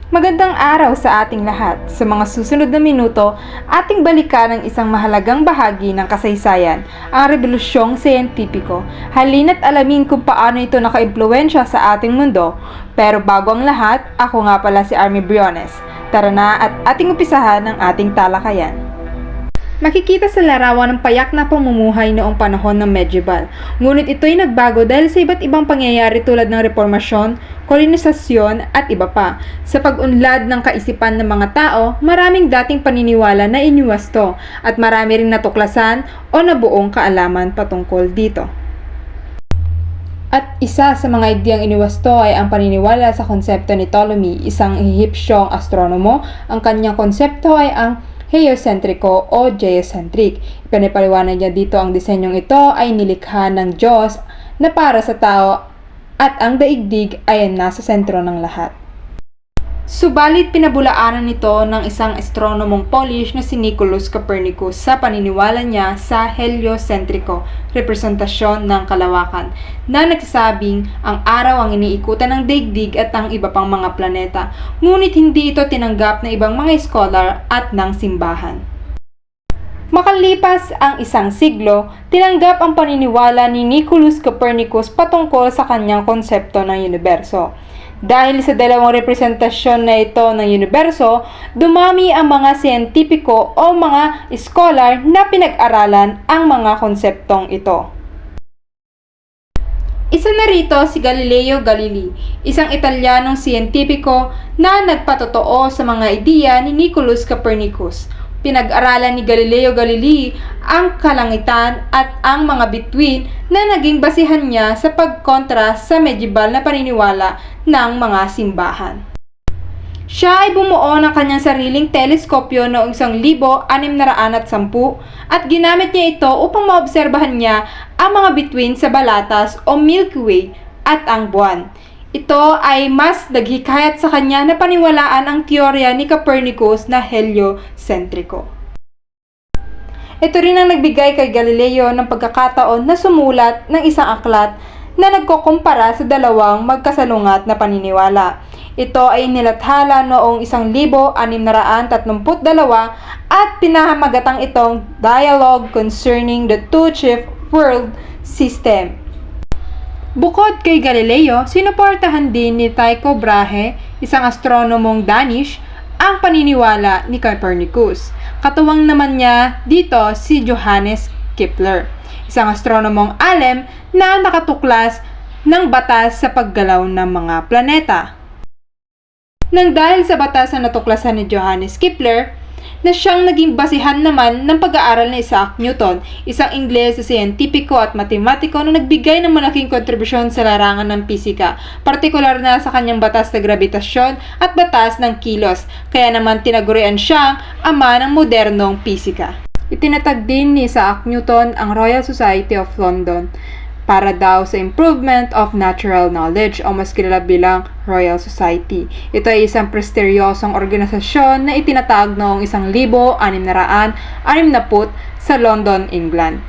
Magandang araw sa ating lahat. Sa mga susunod na minuto, ating balikan ang isang mahalagang bahagi ng kasaysayan, ang rebolusyong siyentipiko. Halina't alamin kung paano ito nakaimpluwensya sa ating mundo. Pero bago ang lahat, ako nga pala si Army Briones. Tara na at ating umpisahan ang ating talakayan. Makikita sa larawan ng payak na pamumuhay noong panahon ng medieval. Ngunit ito'y nagbago dahil sa iba't ibang pangyayari tulad ng reformasyon, kolonisasyon at iba pa. Sa pag-unlad ng kaisipan ng mga tao, maraming dating paniniwala na iniwasto at marami ring natuklasan o nabuong kaalaman patungkol dito. At isa sa mga ideyang iniwasto ay ang paniniwala sa konsepto ni Ptolemy, isang Ehipsyong astronomo. Ang kanyang konsepto ay ang heliocentrico o geocentric. Ipinapaliwanag niya dito ang disenyong ito ay nilikha ng Diyos na para sa tao at ang daigdig ay nasa sentro ng lahat. Subalit pinabulaanan nito ng isang astronomong Polish na si Nicolaus Copernicus sa paniniwala niya sa heliocentrico, representasyon ng kalawakan, na nagsasabing ang araw ang iniikutan ng daigdig at ang iba pang mga planeta, ngunit hindi ito tinanggap ng ibang mga scholar at ng simbahan. Makalipas ang isang siglo, tinanggap ang paniniwala ni Nicolaus Copernicus patungkol sa kanyang konsepto ng universo. Dahil sa dalawang representasyon na ito ng universo, dumami ang mga siyentipiko o mga scholar na pinag-aralan ang mga konseptong ito. Isa na rito si Galileo Galilei, isang Italianong siyentipiko na nagpatotoo sa mga ideya ni Nicolaus Copernicus. Pinag-aralan ni Galileo Galilei ang kalangitan at ang mga bituin na naging basihan niya sa pagkontra sa medieval na paniniwala ng mga simbahan. Siya ay bumuo ng kanyang sariling teleskopyo noong 1610 at ginamit niya ito upang maobserbahan niya ang mga bituin sa balatas o Milky Way at ang buwan. Ito ay mas naghikayat sa kanya na paniwalaan ang teorya ni Copernicus na heliocentrico. Ito rin ang nagbigay kay Galileo ng pagkakataon na sumulat ng isang aklat na nagkukumpara sa dalawang magkasalungat na paniniwala. Ito ay nilathala noong 1632 at pinahamagatang itong Dialogue Concerning the Two Chief World System. Bukod kay Galileo, sinuportahan din ni Tycho Brahe, isang astronomong Danish, ang paniniwala ni Copernicus. Katuwang naman niya dito si Johannes Kepler, isang astronomong alim na nakatuklas ng batas sa paggalaw ng mga planeta. Nang dahil sa batas na natuklasan ni Johannes Kepler, na siyang naging basihan naman ng pag-aaral ni Isaac Newton, isang Ingles na siyentipiko at matematiko na nagbigay ng malaking kontribusyon sa larangan ng pisika, partikular na sa kanyang batas ng grabitasyon at batas ng kilos, kaya naman tinagurian siyang ama ng modernong pisika. Itinatag din ni Isaac Newton ang Royal Society of London para daw sa improvement of natural knowledge o mas kilala bilang Royal Society. Ito ay isang prestigyosong organisasyon na itinatag noong 1660 sa London, England.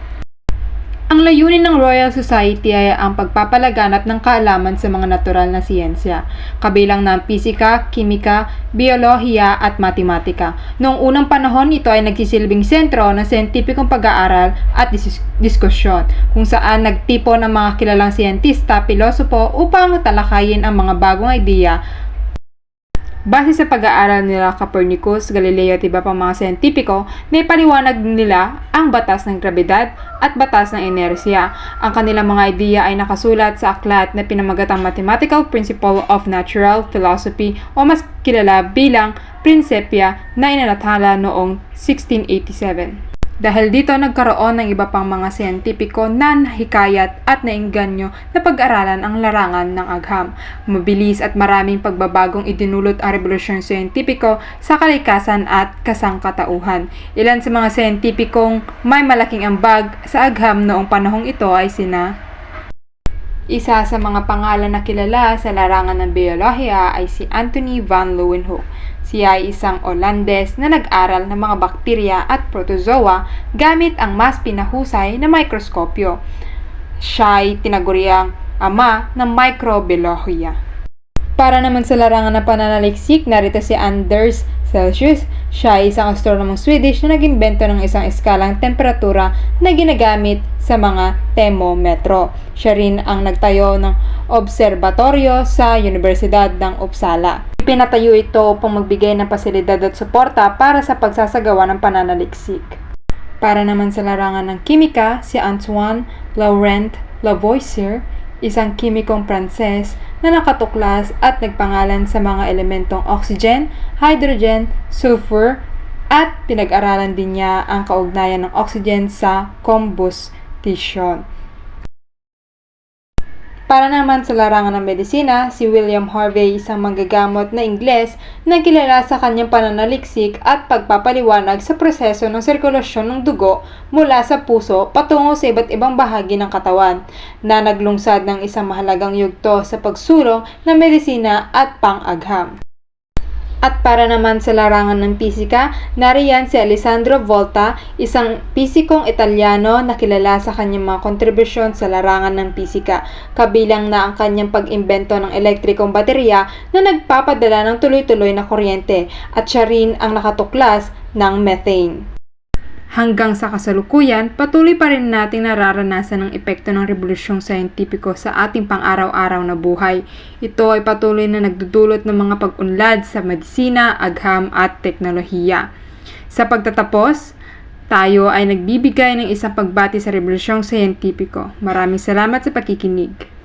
Ang layunin ng Royal Society ay ang pagpapalaganap ng kaalaman sa mga natural na siyensya, kabilang ng pisika, kimika, biolohiya at matematika. Noong unang panahon, ito ay nagsisilbing sentro ng siyentipikong pag-aaral at diskusyon, kung saan nagtipon ang mga kilalang siyentista, pilosopo upang talakayin ang mga bagong ideya. Base sa pag-aaral nila Copernicus, Galileo at iba pang mga siyentipiko, may paliwanag nila ang batas ng grabidad at batas ng inersiya. Ang kanilang mga ideya ay nakasulat sa aklat na pinamagatang Mathematical Principle of Natural Philosophy o mas kilala bilang Principia na inalathala noong 1687. Dahil dito nagkaroon ng iba pang mga siyentipiko na nahikayat at nainganyo na pag-aralan ang larangan ng agham. Mabilis at maraming pagbabagong idinulot ang revolusyon siyentipiko sa kalikasan at kasangkatauhan. Ilan sa mga siyentipikong may malaking ambag sa agham noong panahong ito ay sina: isa sa mga pangalan na kilala sa larangan ng biolohiya ay si Anthony van Leeuwenhoek. Siya ay isang Olandes na nag-aral ng mga bakterya at protozoa gamit ang mas pinahusay na mikroskopyo. Siya ay tinaguriang ama ng microbiolohiya. Para naman sa larangan ng pananaliksik, narito si Anders Celsius. Siya ay isang astronomong Swedish na nag-imbento ng isang eskalang temperatura na ginagamit sa mga thermometro. Siya rin ang nagtayo ng obserbatoryo sa Universidad ng Uppsala. Ipinatayo ito upang magbigay ng pasilidad at suporta para sa pagsasagawa ng pananaliksik. Para naman sa larangan ng kimika, si Antoine Laurent Lavoisier, isang kimikong Pranses na nakatuklas at nagpangalan sa mga elementong oxygen, hydrogen, sulfur, at pinag-aralan din niya ang kaugnayan ng oxygen sa combustion. Para naman sa larangan ng medisina, si William Harvey, isang manggagamot na Ingles na kilala sa kanyang pananaliksik at pagpapaliwanag sa proseso ng sirkulasyon ng dugo mula sa puso patungo sa iba't ibang bahagi ng katawan, na naglungsad ng isang mahalagang yugto sa pagsulong ng medisina at pang-agham. At para naman sa larangan ng pisika, nariyan si Alessandro Volta, isang pisikong Italyano na kilala sa kanyang mga kontribusyon sa larangan ng pisika, kabilang na ang kanyang pag-imbento ng elektrikong baterya na nagpapadala ng tuloy-tuloy na kuryente, at siya rin ang nakatuklas ng methane. Hanggang sa kasalukuyan, patuloy pa rin nating nararanasan ang epekto ng revolusyong siyentipiko sa ating pang-araw-araw na buhay. Ito ay patuloy na nagdudulot ng mga pag-unlad sa medisina, agham at teknolohiya. Sa pagtatapos, tayo ay nagbibigay ng isang pagbati sa revolusyong siyentipiko. Maraming salamat sa pakikinig.